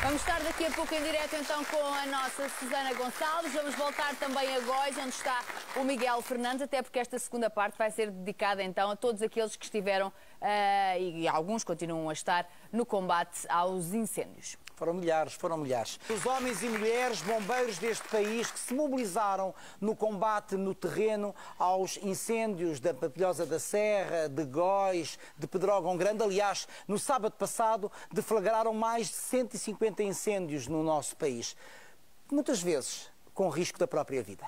Vamos estar daqui a pouco em direto então com a nossa Susana Gonçalves. Vamos voltar também a Góis, onde está o Miguel Fernandes, até porque esta segunda parte vai ser dedicada então a todos aqueles que estiveram e alguns continuam a estar no combate aos incêndios. Foram milhares, foram milhares. Os homens e mulheres bombeiros deste país que se mobilizaram no combate no terreno aos incêndios da Papilhosa da Serra, de Góis, de Pedrógão Grande. Aliás, no sábado passado deflagraram mais de 150 incêndios no nosso país. Muitas vezes com risco da própria vida.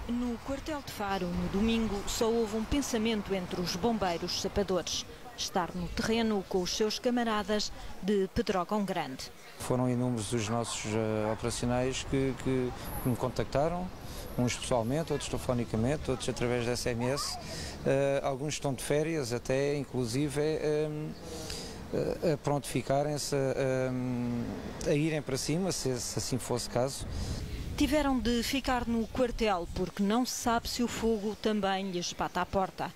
No quartel de Faro, no domingo, só houve um pensamento entre os bombeiros sapadores: estar no terreno com os seus camaradas de Pedrógão Grande. Foram inúmeros os nossos operacionais que me contactaram, uns pessoalmente, outros telefonicamente, outros através da SMS. Alguns estão de férias até, inclusive, a prontificarem-se, a irem para cima, se assim fosse caso. Tiveram de ficar no quartel porque não se sabe se o fogo também lhes bate à porta.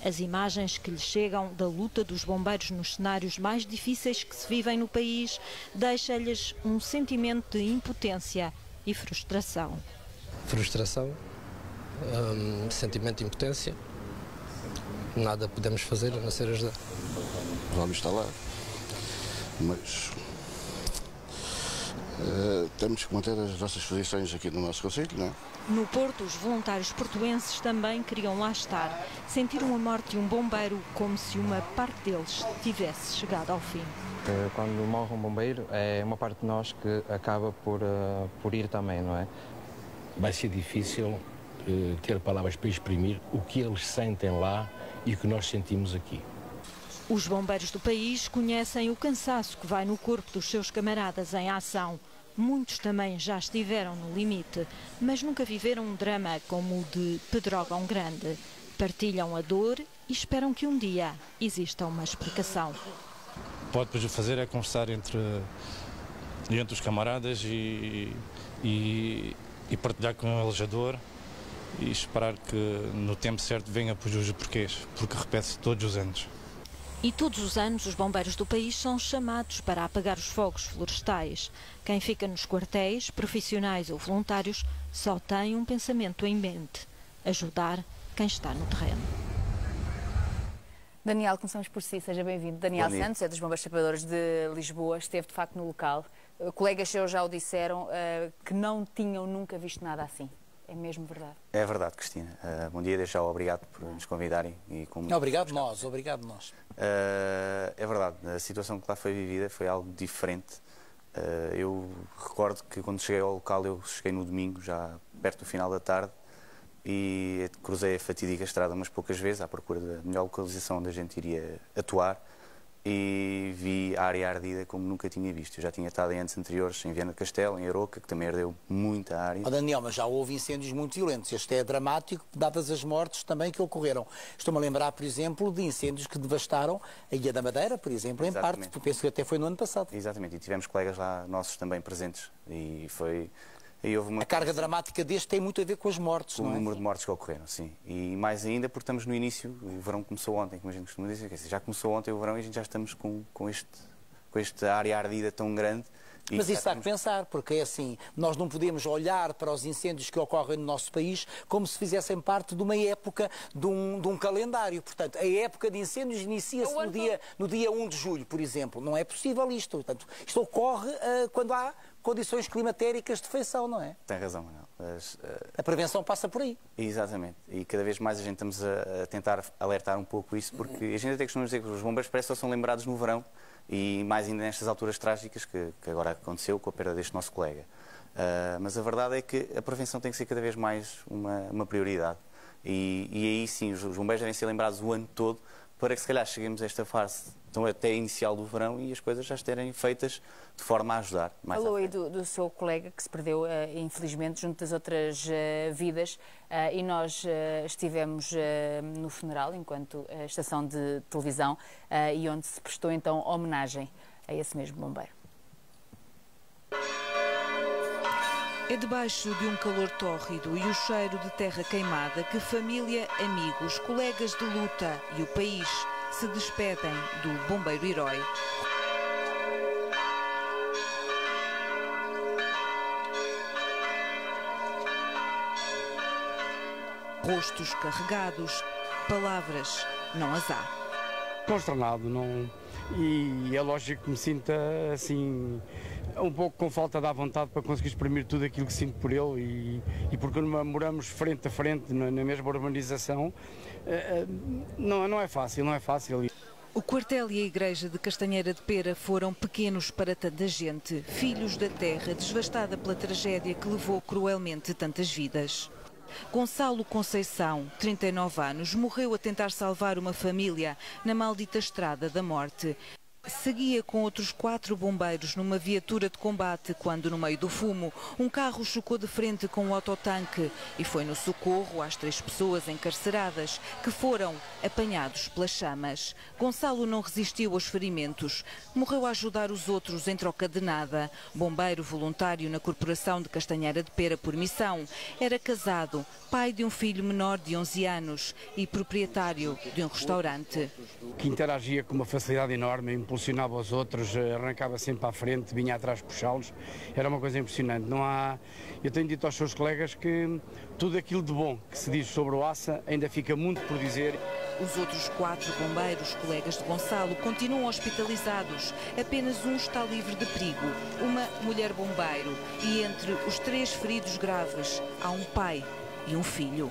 As imagens que lhes chegam da luta dos bombeiros nos cenários mais difíceis que se vivem no país deixa-lhes um sentimento de impotência e frustração. Frustração, sentimento de impotência. Nada podemos fazer a não ser ajudar. Vamos estar lá, mas temos que manter as nossas posições aqui no nosso concelho, não é? No Porto, os voluntários portuenses também queriam lá estar. Sentiram a morte de um bombeiro como se uma parte deles tivesse chegado ao fim. Quando morre um bombeiro, é uma parte de nós que acaba por ir também, não é? Vai ser difícil ter palavras para exprimir o que eles sentem lá e o que nós sentimos aqui. Os bombeiros do país conhecem o cansaço que vai no corpo dos seus camaradas em ação. Muitos também já estiveram no limite, mas nunca viveram um drama como o de Pedrógão Grande. Partilham a dor e esperam que um dia exista uma explicação. Pode depois fazer é conversar entre os camaradas e partilhar com eles a dor e esperar que no tempo certo venha por os porquês, porque repete-se todos os anos. E todos os anos os bombeiros do país são chamados para apagar os fogos florestais. Quem fica nos quartéis, profissionais ou voluntários, só tem um pensamento em mente: ajudar quem está no terreno. Daniel, começamos por si, seja bem-vindo. Daniel Santos, é dos Bombeiros Sapadores de Lisboa, esteve de facto no local. Colegas seus já o disseram que não tinham nunca visto nada assim. É mesmo verdade? É verdade, Cristina. Bom dia, desde já obrigado por nos convidarem. Obrigado nós, obrigado nós. É verdade, a situação que lá foi vivida foi algo diferente. Eu recordo que quando cheguei ao local, eu cheguei no domingo, já perto do final da tarde, e cruzei a fatídica estrada umas poucas vezes à procura da melhor localização onde a gente iria atuar, e vi a área ardida como nunca tinha visto. Eu já tinha estado em anos anteriores em Viana do Castelo, em Aroca, que também ardeu muita área. Daniel, mas já houve incêndios muito violentos. Este é dramático, dadas as mortes também que ocorreram. Estou-me a lembrar, por exemplo, de incêndios que devastaram a Ilha da Madeira, por exemplo, em parte. Penso que até foi no ano passado. Exatamente, e tivemos colegas lá nossos também presentes. E foi... A carga dramática deste tem muito a ver com as mortes, não é? Com o número de mortes que ocorreram, sim. E mais ainda porque estamos no início, o verão começou ontem, como a gente costuma dizer, já começou ontem o verão e a gente já estamos com esta área ardida tão grande. Mas isso dá que pensar, porque é assim, nós não podemos olhar para os incêndios que ocorrem no nosso país como se fizessem parte de uma época, de um calendário. Portanto, a época de incêndios inicia-se no dia 1 de julho, por exemplo. Não é possível isto. Portanto, isto ocorre quando há condições climatéricas de feição, não é? Tem razão, Manuel. A prevenção passa por aí. Exatamente. E cada vez mais a gente estamos a tentar alertar um pouco isso, porque a gente até costuma dizer que os bombeiros parece que só são lembrados no verão, e mais ainda nestas alturas trágicas que agora aconteceu com a perda deste nosso colega. Mas a verdade é que a prevenção tem que ser cada vez mais uma prioridade. E aí sim, os bombeiros devem ser lembrados o ano todo, para que se calhar cheguemos a esta fase, então até inicial do verão, e as coisas já estarem feitas de forma a ajudar. Falou aí do seu colega que se perdeu, infelizmente, junto das outras vidas, e nós estivemos no funeral, enquanto estação de televisão, e onde se prestou então homenagem a esse mesmo bombeiro. É debaixo de um calor tórrido e o cheiro de terra queimada que família, amigos, colegas de luta e o país se despedem do bombeiro-herói. Rostos carregados, palavras não as há. Consternado, não... E é lógico que me sinta assim um pouco com falta de vontade para conseguir exprimir tudo aquilo que sinto por ele e porque moramos frente a frente na mesma urbanização, não é fácil, não é fácil. O quartel e a igreja de Castanheira de Pera foram pequenos para tanta gente, filhos da terra devastada pela tragédia que levou cruelmente tantas vidas. Gonçalo Conceição, 39 anos, morreu a tentar salvar uma família na maldita estrada da morte. Seguia com outros 4 bombeiros numa viatura de combate quando, no meio do fumo, um carro chocou de frente com um autotanque e foi no socorro às 3 pessoas encarceradas que foram apanhados pelas chamas. Gonçalo não resistiu aos ferimentos. Morreu a ajudar os outros em troca de nada. Bombeiro voluntário na Corporação de Castanheira de Pera por missão. Era casado, pai de um filho menor de 11 anos e proprietário de um restaurante. Que interagia com uma facilidade enorme, impulsionava os outros, arrancava sempre à frente, vinha atrás puxá-los. Era uma coisa impressionante. Eu tenho dito aos seus colegas que tudo aquilo de bom que se diz sobre o Aça ainda fica muito por dizer. Os outros 4 bombeiros, colegas de Gonçalo, continuam hospitalizados. Apenas um está livre de perigo, uma mulher bombeiro. E entre os 3 feridos graves, há um pai e um filho.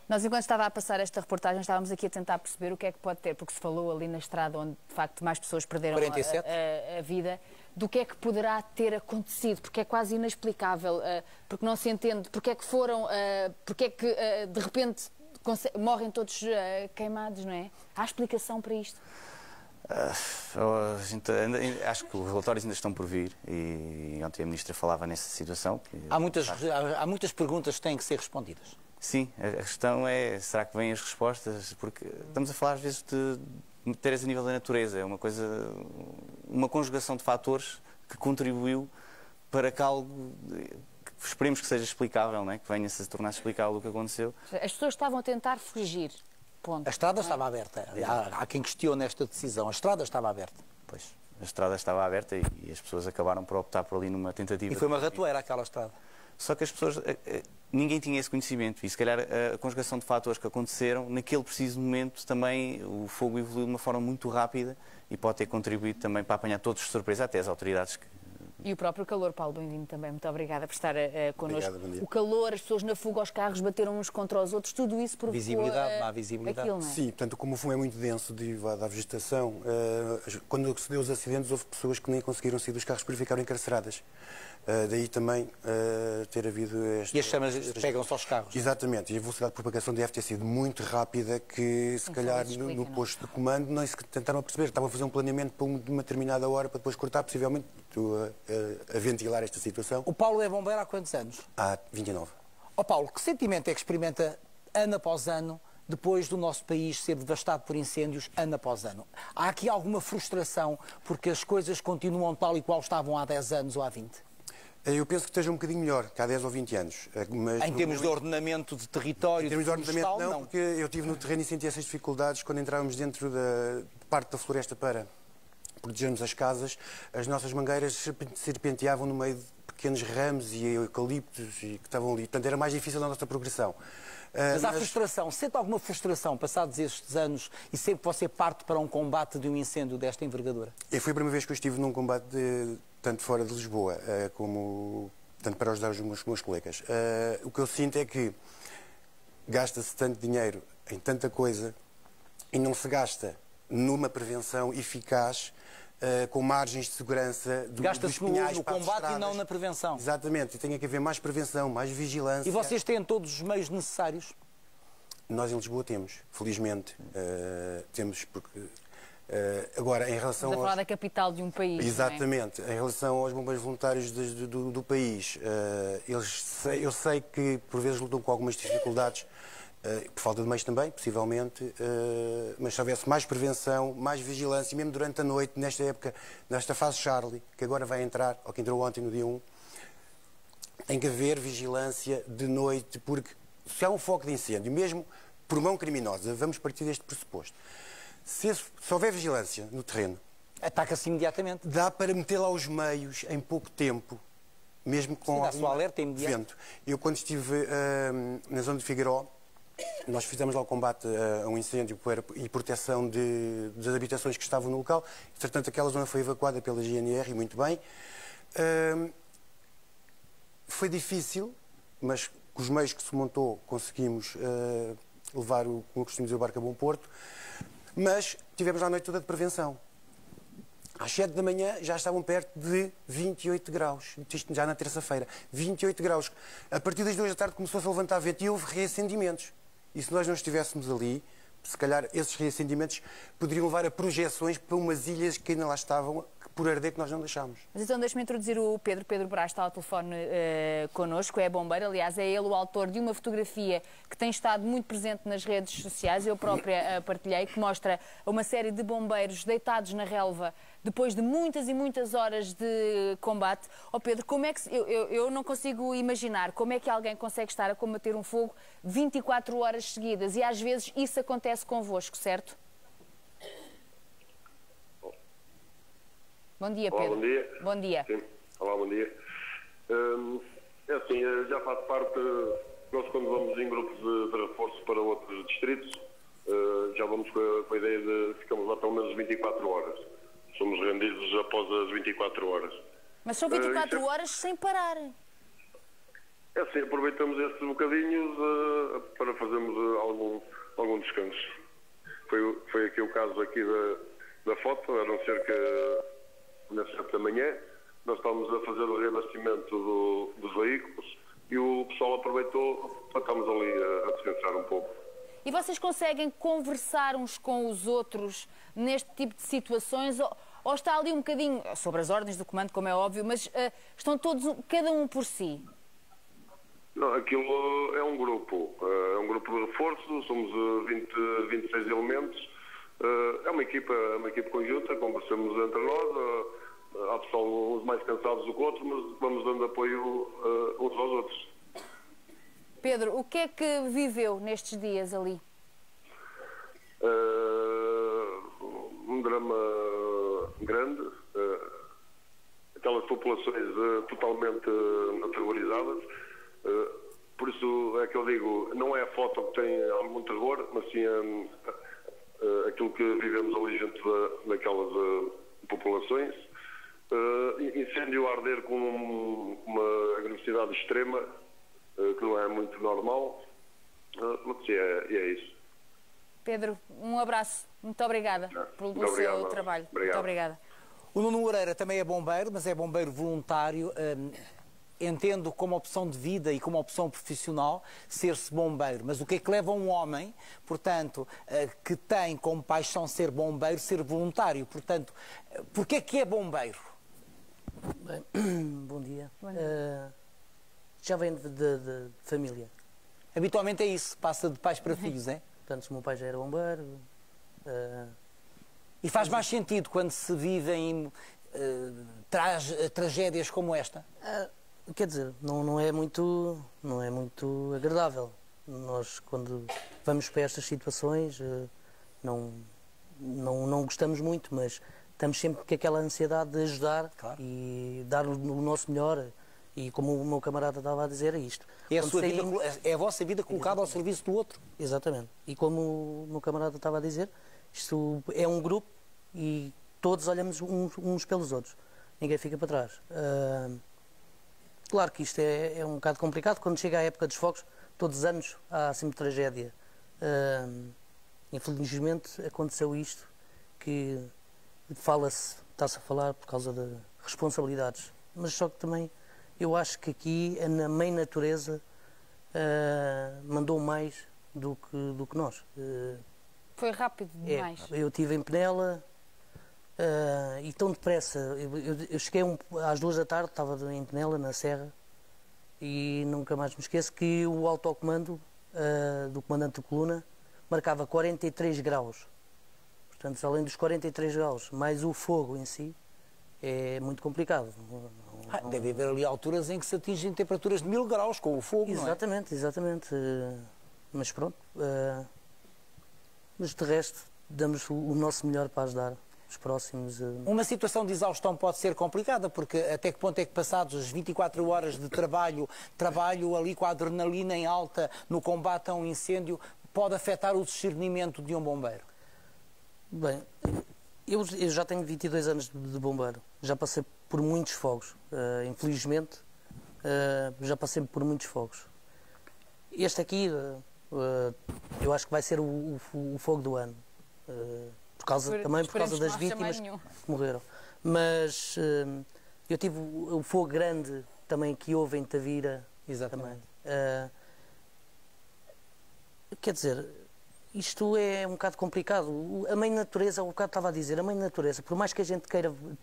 Nós, enquanto estava a passar esta reportagem, estávamos aqui a tentar perceber o que é que pode ter, porque se falou ali na estrada onde, de facto, mais pessoas perderam a vida, do que é que poderá ter acontecido, porque é quase inexplicável, porque não se entende, porque é que foram, porque é que, de repente, morrem todos queimados, não é? Há explicação para isto? Acho que os relatórios ainda estão por vir e ontem a Ministra falava nessa situação. Há muitas perguntas que têm que ser respondidas. Sim, a questão é, será que vêm as respostas? Porque estamos a falar às vezes de matérias a nível da natureza, é uma conjugação de fatores que contribuiu para que algo, que esperemos que seja explicável, não é? Que venha-se a tornar-se explicável o que aconteceu. As pessoas estavam a tentar fugir, ponto. A estrada estava aberta, há quem questione esta decisão, a estrada estava aberta. Pois, a estrada estava aberta e as pessoas acabaram por optar por ali numa tentativa. E foi uma ratoeira aquela estrada. Só que as pessoas, ninguém tinha esse conhecimento e se calhar a conjugação de fatores que aconteceram, naquele preciso momento também o fogo evoluiu de uma forma muito rápida e pode ter contribuído também para apanhar todos de surpresa, até as autoridades que... E o próprio calor, Paulo, bem-vindo também, muito obrigada por estar connosco. Obrigado, o calor, as pessoas na fuga aos carros bateram uns contra os outros, tudo isso provocou visibilidade, má visibilidade. Aquilo, não é? Sim, portanto, como o fumo é muito denso derivado da vegetação, quando se deu os acidentes, houve pessoas que nem conseguiram sair dos carros porque ficaram encarceradas. Daí também ter havido esta... E as chamas pegam-se aos carros. Exatamente, e a velocidade de propagação deve ter sido muito rápida, que se calhar no posto de comando não se tentaram a perceber, estavam a fazer um planeamento para uma determinada hora para depois cortar, possivelmente a ventilar esta situação. O Paulo é bombeiro há quantos anos? Há 29. Ó Paulo, que sentimento é que experimenta ano após ano, depois do nosso país ser devastado por incêndios ano após ano? Há aqui alguma frustração porque as coisas continuam tal e qual estavam há 10 anos ou há 20? Eu penso que esteja um bocadinho melhor que há 10 ou 20 anos. Mas em termos de ordenamento de território, em termos de ordenamento, não, porque eu estive no terreno e senti essas dificuldades quando entrávamos dentro da parte da floresta para protegermos as casas. As nossas mangueiras serpenteavam no meio de pequenos ramos e eucaliptos que estavam ali. Portanto, era mais difícil a nossa progressão. Mas há frustração. Sente alguma frustração passados estes anos e sempre que você parte para um combate de um incêndio desta envergadura? Foi a primeira vez que eu estive num combate tanto fora de Lisboa como tanto para ajudar os meus colegas. O que eu sinto é que gasta-se tanto dinheiro em tanta coisa e não se gasta numa prevenção eficaz com margens de segurança gasta-se no combate e não na prevenção. Exatamente, e tem que haver mais prevenção, mais vigilância. E vocês têm todos os meios necessários? Nós em Lisboa temos, felizmente. Temos porque... agora, em relação Estamos a falar da capital de um país. Exatamente. Não é? Em relação aos bombeiros voluntários do país, eu sei que por vezes lutam com algumas dificuldades, por falta de meios também, possivelmente, mas se houvesse mais prevenção, mais vigilância, mesmo durante a noite, nesta época, nesta fase Charlie, que agora vai entrar, ou que entrou ontem no dia 1, tem que haver vigilância de noite, porque se há um foco de incêndio, mesmo por mão criminosa, vamos partir deste pressuposto. Se houver vigilância no terreno, ataca-se imediatamente. Dá para meter lá os meios em pouco tempo, mesmo com a sua alerta imediata. vento. Eu, quando estive na zona de Figueiró, nós fizemos lá o combate a um incêndio e proteção das habitações que estavam no local. Portanto, aquela zona foi evacuada pela GNR, e muito bem. Foi difícil, mas com os meios que se montou conseguimos levar, como costumamos dizer, o barco a bom porto. Mas tivemos a noite toda de prevenção. Às 7 da manhã já estavam perto de 28 graus, isto já na terça-feira. 28 graus. A partir das 2 da tarde começou-se a levantar vento e houve reacendimentos. E se nós não estivéssemos ali, se calhar esses reacendimentos poderiam levar a projeções para umas ilhas que ainda lá estavam, por arder, que nós não deixámos. Mas então deixe-me introduzir o Pedro. Pedro Brás está ao telefone connosco, é bombeiro. Aliás, é ele o autor de uma fotografia que tem estado muito presente nas redes sociais, eu própria partilhei, que mostra uma série de bombeiros deitados na relva depois de muitas e muitas horas de combate. Ó Pedro, como é que eu não consigo imaginar como é que alguém consegue estar a combater um fogo 24 horas seguidas, e às vezes isso acontece convosco, certo? Bom dia, Pedro. Olá, bom dia. Bom dia. Sim. Olá, bom dia. É assim, já faz parte, nós quando vamos em grupos de reforço para outros distritos, já vamos com a ideia de ficamos lá pelo menos 24 horas. Somos rendidos após as 24 horas. Mas são 24 horas sem parar. É assim, aproveitamos esses bocadinhos para fazermos algum descanso. Foi aqui o caso aqui da foto, eram cerca das 7 da manhã, nós estávamos a fazer o reabastecimento dos veículos e o pessoal aproveitou para estarmos ali a descansar um pouco. E vocês conseguem conversar uns com os outros neste tipo de situações? Ou está ali um bocadinho, sobre as ordens do comando, como é óbvio, mas estão todos, cada um por si? Não, aquilo é um grupo de reforço, somos 26 elementos. É uma equipa conjunta, conversamos entre nós. Há pessoal uns mais cansados do que outros, mas vamos dando apoio uns aos outros. Pedro, o que é que viveu nestes dias ali? Um drama grande. Aquelas populações totalmente aterrorizadas. Por isso é que eu digo, não é a foto que tem algum terror, mas sim aquilo que vivemos ali junto daquelas populações. Incêndio a arder com uma agressividade extrema, que não é muito normal, mas é isso. Pedro, um abraço. Muito obrigada pelo seu trabalho. Obrigado. Muito obrigada. O Nuno Moreira também é bombeiro, mas é bombeiro voluntário. Entendo como opção de vida e como opção profissional ser-se bombeiro, mas o que é que leva um homem, portanto, que tem como paixão ser bombeiro, ser voluntário? Portanto, porquê é que é bombeiro? Bem, bom dia. Já vem de família. Habitualmente é isso, passa de pais para filhos, é? Portanto, o meu pai já era bombeiro. E faz mais sentido quando se vivem tragédias como esta? Quer dizer, não é muito agradável. Nós, quando vamos para estas situações, não gostamos muito, mas estamos sempre com aquela ansiedade de ajudar, claro, e dar o nosso melhor. E como o meu camarada estava a dizer, é isto. É a vossa vida colocada ao serviço do outro. Exatamente. E como o meu camarada estava a dizer, isto é um grupo e todos olhamos uns pelos outros. Ninguém fica para trás. Claro que isto é um bocado complicado. Quando chega a época dos fogos, todos os anos há sempre tragédia. Infelizmente aconteceu isto, que está-se a falar por causa de responsabilidades. Mas só que também eu acho que aqui a mãe natureza mandou mais do que nós. Foi rápido demais. Eu estive em Penela e tão depressa. Eu cheguei às 2 da tarde, estava em Penela, na Serra, e nunca mais me esqueço que o autocomando do comandante de coluna marcava 43 graus. Portanto, além dos 43 graus, mais o fogo em si, é muito complicado. Deve haver ali alturas em que se atingem temperaturas de 1000 graus com o fogo, exatamente, não é? Exatamente. Mas pronto. Mas de resto, damos o nosso melhor para ajudar. os próximos... Uma situação de exaustão pode ser complicada, porque até que ponto é que passados as 24 horas de trabalho ali com a adrenalina em alta no combate a um incêndio, pode afetar o discernimento de um bombeiro? Bem, eu já tenho 22 anos de bombeiro, já passei por muitos fogos, infelizmente, já passei por muitos fogos. Este aqui, eu acho que vai ser o fogo do ano, também por causa das vítimas que morreram. Mas eu tive o fogo grande também que houve em Tavira. Exatamente. Também. Quer dizer, isto é um bocado complicado. A mãe natureza, o bocado estava a dizer, a mãe natureza, por mais que a gente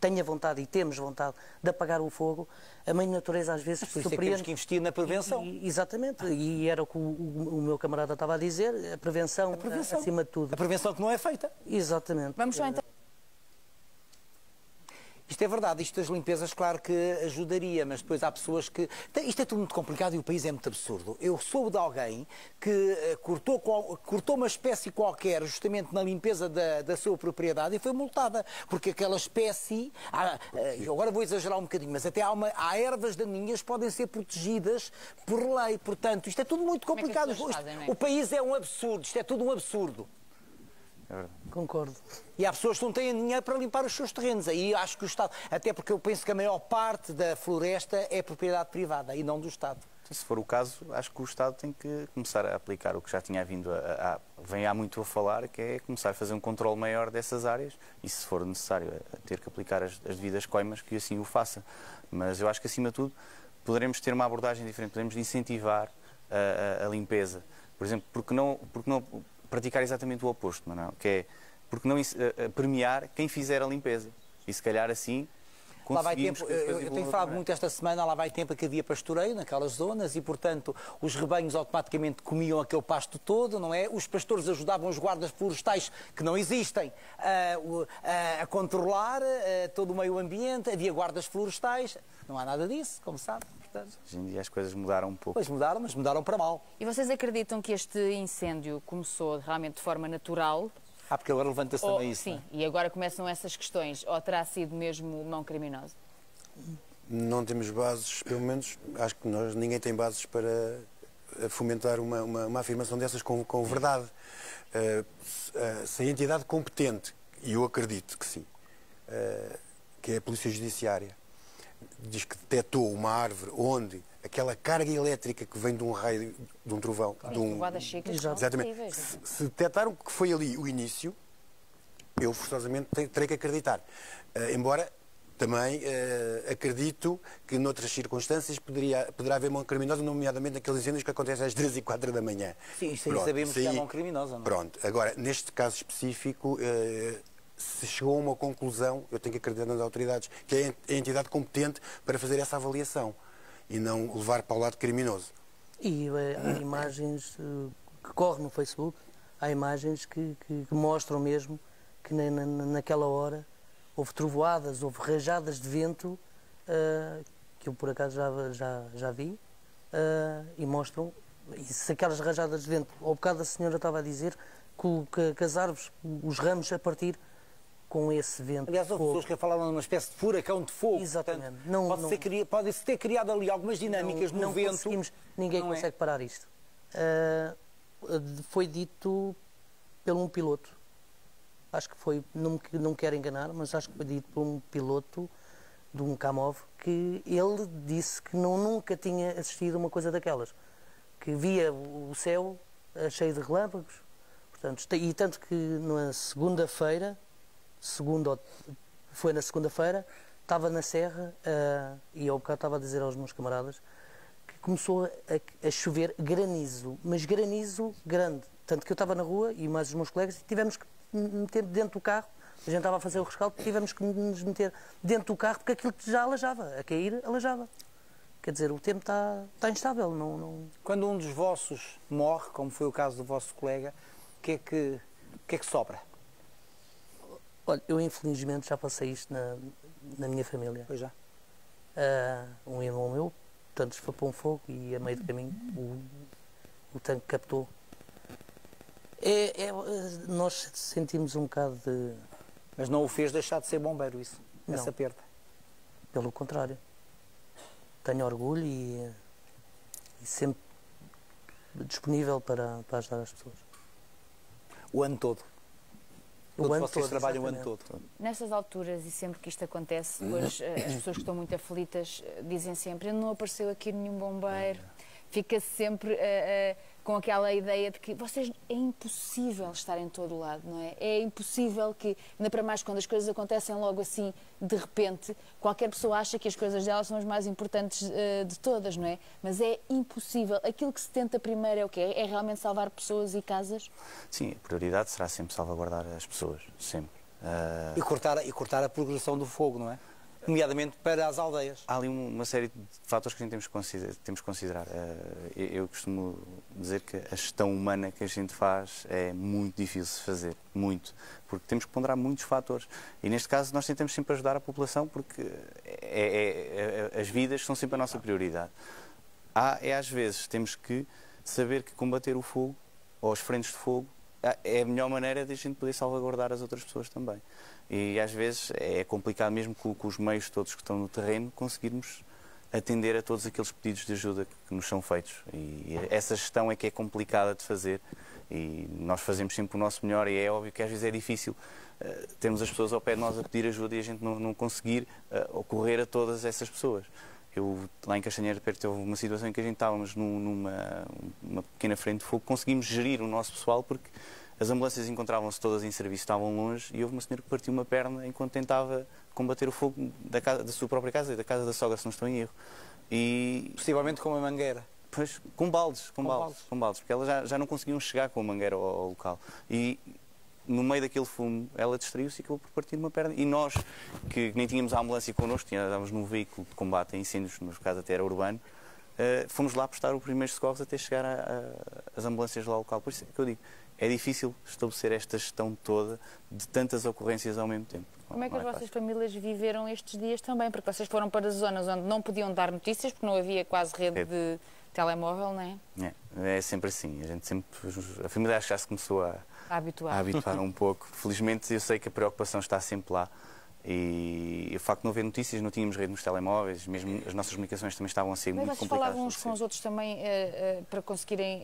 tenha vontade e temos vontade de apagar o fogo, a mãe natureza às vezes surpreende. Por isso é que temos que investir na prevenção. Exatamente, e era o que o meu camarada estava a dizer, a prevenção acima de tudo. A prevenção que não é feita. Exatamente. Vamos só então. Isto é verdade, isto das limpezas, claro que ajudaria, mas depois há pessoas que... Isto é tudo muito complicado e o país é muito absurdo. Eu soube de alguém que cortou uma espécie qualquer justamente na limpeza da sua propriedade e foi multada, porque aquela espécie... agora vou exagerar um bocadinho, mas até há ervas daninhas que podem ser protegidas por lei. Portanto, isto é tudo muito complicado. O país é um absurdo, isto é tudo um absurdo. Concordo. E há pessoas que não têm dinheiro para limpar os seus terrenos. Aí acho que o Estado... Até porque eu penso que a maior parte da floresta é propriedade privada e não do Estado. Se for o caso, acho que o Estado tem que começar a aplicar o que já tinha vindo vem há muito a falar, que é começar a fazer um controle maior dessas áreas e, se for necessário, ter que aplicar as devidas coimas, que assim o faça. Mas eu acho que, acima de tudo, poderemos ter uma abordagem diferente, podemos incentivar a limpeza. Por exemplo, porque não praticar exatamente o oposto, Manuel, que é porque não premiar quem fizer a limpeza. E se calhar assim lá vai tempo, eu tenho falado muito esta semana, lá vai tempo que havia pastoreio naquelas zonas e, portanto, os rebanhos automaticamente comiam aquele pasto todo, não é? Os pastores ajudavam os guardas florestais, que não existem, a controlar todo o meio ambiente, havia guardas florestais, não há nada disso, como sabe. Portanto, hoje em dia as coisas mudaram um pouco. Pois mudaram, mas mudaram para mal. E vocês acreditam que este incêndio começou realmente de forma natural? Porque agora levanta-se também isso. Sim, e agora começam essas questões. Ou terá sido mesmo mão criminosa? Não temos bases, pelo menos, acho que ninguém tem bases para fomentar uma afirmação dessas com verdade. Se a entidade competente, e eu acredito que sim, que é a Polícia Judiciária, diz que detectou uma árvore onde aquela carga elétrica que vem de um raio, de um trovão... Claro, exatamente. Se detectaram que foi ali o início, eu forçosamente terei que acreditar. Embora também acredito que noutras circunstâncias poderá haver mão criminosa, nomeadamente naqueles incêndios que acontecem às 3 e 4 da manhã. Sim, isso aí sabemos que é mão criminosa, não é? Pronto. Agora, neste caso específico... se chegou a uma conclusão, eu tenho que acreditar nas autoridades, que é a entidade competente para fazer essa avaliação e não levar para o lado criminoso. E há imagens que correm no Facebook, há imagens que mostram mesmo que naquela hora houve trovoadas, houve rajadas de vento, que eu por acaso já vi, e mostram, e se aquelas rajadas de vento, ao bocado a senhora estava a dizer que as árvores, os ramos a partir com esse vento. Aliás, houve pessoas que falaram numa espécie de furacão de fogo. Exatamente. Pode-se ter criado ali algumas dinâmicas no vento. Ninguém consegue parar isto. Foi dito por um piloto. Acho que foi, não me quero enganar, mas acho que foi dito por um piloto de um Kamov, que ele disse que nunca tinha assistido a uma coisa daquelas. Que via o céu cheio de relâmpagos. Portanto, e tanto que na segunda-feira, foi na segunda-feira, estava na serra, e ao bocado estava a dizer aos meus camaradas que começou a chover granizo, mas granizo grande. Tanto que eu estava na rua e mais os meus colegas tivemos que meter dentro do carro, a gente estava a fazer o rescaldo, tivemos que nos meter dentro do carro porque aquilo já alajava, a cair alajava. Quer dizer, o tempo está instável. Quando um dos vossos morre, como foi o caso do vosso colega, o que é que sobra? Olha, eu infelizmente já passei isto na minha família. Pois já. Um irmão meu, tanto foi para um fogo e a meio do caminho o tanque captou. Nós sentimos um bocado Mas não o fez deixar de ser bombeiro, isso? Não. Essa perda? Pelo contrário. Tenho orgulho e sempre disponível para ajudar as pessoas. O ano todo? O ano vocês todo, trabalham o ano exatamente. todo? Nestas alturas, e sempre que isto acontece, depois as pessoas que estão muito aflitas dizem sempre: não apareceu aqui nenhum bombeiro. Fica-se sempre com aquela ideia de que é impossível estar em todo o lado, não é? É impossível que, ainda para mais quando as coisas acontecem logo assim, de repente, qualquer pessoa acha que as coisas dela são as mais importantes de todas, não é? Mas é impossível. Aquilo que se tenta primeiro é o quê? É realmente salvar pessoas e casas? Sim, a prioridade será sempre salvaguardar as pessoas, sempre. E cortar a progressão do fogo, não é? Nomeadamente para as aldeias. Há ali uma série de fatores que a gente temos que considerar. Eu costumo dizer que a gestão humana que a gente faz é muito difícil de fazer, muito, porque temos que ponderar muitos fatores. E neste caso nós tentamos sempre ajudar a população porque as vidas são sempre a nossa prioridade. Às vezes temos que saber que combater o fogo, ou os frentes de fogo, é a melhor maneira de a gente poder salvaguardar as outras pessoas também. E às vezes é complicado mesmo com os meios todos que estão no terreno conseguirmos atender a todos aqueles pedidos de ajuda que nos são feitos. E essa gestão é que é complicada de fazer e nós fazemos sempre o nosso melhor e é óbvio que às vezes é difícil termos as pessoas ao pé de nós a pedir ajuda e a gente não conseguir ocorrer a todas essas pessoas. Lá em Castanheira perto houve uma situação em que a gente estávamos numa pequena frente de fogo, conseguimos gerir o nosso pessoal porque as ambulâncias encontravam-se todas em serviço, estavam longe e houve uma senhora que partiu uma perna enquanto tentava combater o fogo da sua própria casa e da casa da sogra, se não estou em erro. E possivelmente com uma mangueira. Pois, com baldes, porque elas já não conseguiam chegar com a mangueira ao local. E no meio daquele fumo, ela distraiu-se e acabou por partir uma perna. E nós, que nem tínhamos a ambulância connosco, estávamos num veículo de combate a incêndios, no caso até era urbano, fomos lá prestar os primeiros socorros até chegar às ambulâncias lá ao local. Por isso é que eu digo, é difícil estabelecer esta gestão toda de tantas ocorrências ao mesmo tempo. Como é que as vossas famílias viveram estes dias também? Porque vocês foram para zonas onde não podiam dar notícias, porque não havia quase rede de telemóvel, não é? É sempre assim. A família acho que já se começou a habituar um pouco. Felizmente eu sei que a preocupação está sempre lá. E o facto de não haver notícias, não tínhamos rede nos telemóveis, mesmo as nossas comunicações também estavam a ser muito complicadas. Mas vocês falavam uns com os outros também para conseguirem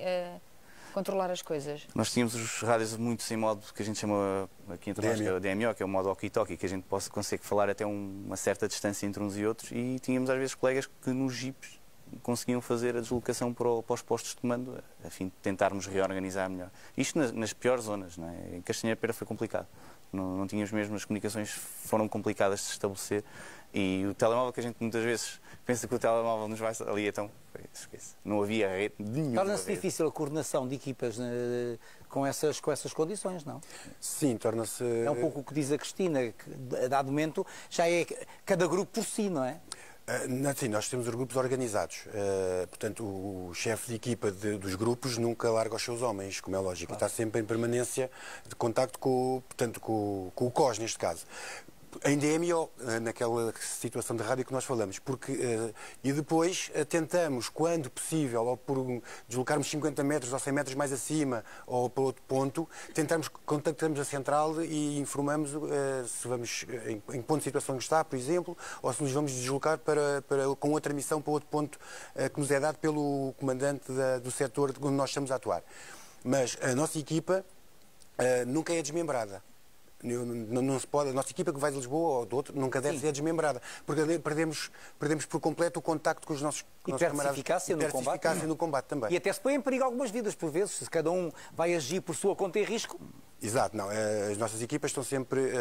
controlar as coisas? Nós tínhamos os rádios muito em modo que a gente chama aqui entre nós, que é o DMO, que é o modo walkie-talkie, que a gente consegue falar até uma certa distância entre uns e outros, e tínhamos às vezes colegas que nos jipes conseguiam fazer a deslocação para os postos de comando, a fim de tentarmos reorganizar melhor. Isto nas piores zonas, não é? Em Castanheira Pera foi complicado. Não tínhamos mesmo, as comunicações foram complicadas de se estabelecer e o telemóvel que a gente muitas vezes pensa que o telemóvel nos vai ali, então esquece. Não havia rede nenhuma. Torna-se difícil a coordenação de equipas com essas condições, não? Sim, torna-se... É um pouco o que diz a Cristina, que a dado momento já é cada grupo por si, não é? Sim, nós temos os grupos organizados. Portanto, o chefe de equipa dos grupos nunca larga os seus homens, como é lógico. Claro. Está sempre em permanência de contacto com o COS, neste caso. Em DMO, naquela situação de rádio que nós falamos, e depois tentamos, quando possível, ou por deslocarmos 50 metros ou 100 metros mais acima, ou para outro ponto, contactamos a central e informamos se vamos, em ponto de situação que está, por exemplo, ou se nos vamos deslocar com outra missão para outro ponto que nos é dado pelo comandante do setor onde nós estamos a atuar. Mas a nossa equipa nunca é desmembrada. Não se pode, a nossa equipa que vai de Lisboa ou de outro nunca deve ser desmembrada, porque perdemos por completo o contacto com os nossos camaradas. Eficácia no combate também. E até se põe em perigo algumas vidas, por vezes, se cada um vai agir por sua conta e risco. Exato, não. As nossas equipas estão sempre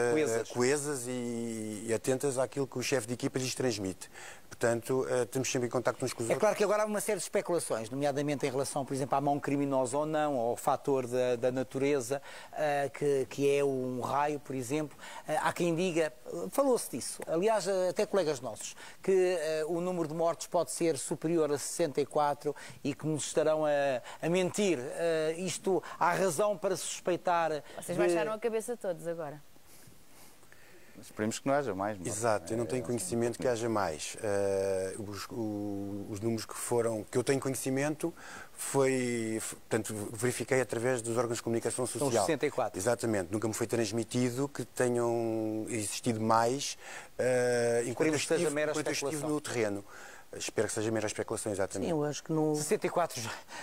coesas e atentas àquilo que o chefe de equipa lhes transmite. Portanto, estamos sempre em contacto uns com os outros. É claro que agora há uma série de especulações, nomeadamente em relação, por exemplo, à mão criminosa ou não, ao fator da natureza, que é um raio, por exemplo. Há quem diga, falou-se disso, aliás, até colegas nossos, que o número de mortos pode ser superior a 64 e que nos estarão a mentir. Isto há razão para suspeitar. Vocês baixaram a cabeça todos agora. Esperemos que não haja mais. Exato, eu não tenho conhecimento que haja mais. Os números que eu tenho conhecimento portanto, verifiquei através dos órgãos de comunicação social. São os 64. Exatamente, nunca me foi transmitido que tenham existido mais enquanto eu estive no terreno. Espero que seja mera especulação, exatamente. Sim, eu acho que no... 64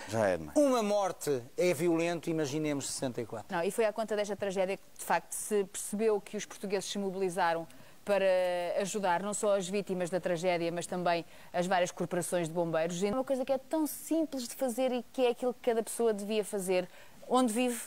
já é demais. Uma morte é violento, imaginemos 64. Não, e foi à conta desta tragédia que, de facto, se percebeu que os portugueses se mobilizaram para ajudar não só as vítimas da tragédia, mas também as várias corporações de bombeiros. É uma coisa que é tão simples de fazer e que é aquilo que cada pessoa devia fazer. Onde vive,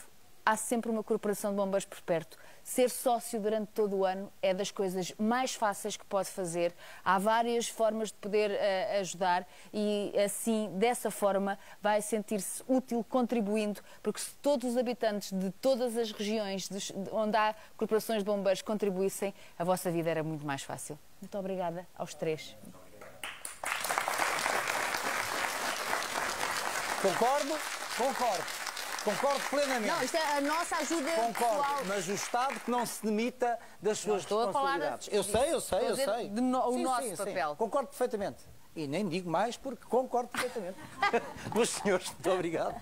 há sempre uma corporação de bombeiros por perto. Ser sócio durante todo o ano é das coisas mais fáceis que pode fazer. Há várias formas de poder ajudar e, assim, dessa forma, vai sentir-se útil contribuindo, porque se todos os habitantes de todas as regiões onde há corporações de bombeiros contribuíssem, a vossa vida era muito mais fácil. Muito obrigada aos três. Concordo? Concordo. Concordo plenamente. Não, isto é a nossa ajuda Concordo, pessoal. mas o Estado que não se demita das suas responsabilidades. Eu sei. O nosso papel. Concordo perfeitamente. E nem digo mais porque concordo perfeitamente. Meus senhores, muito obrigado.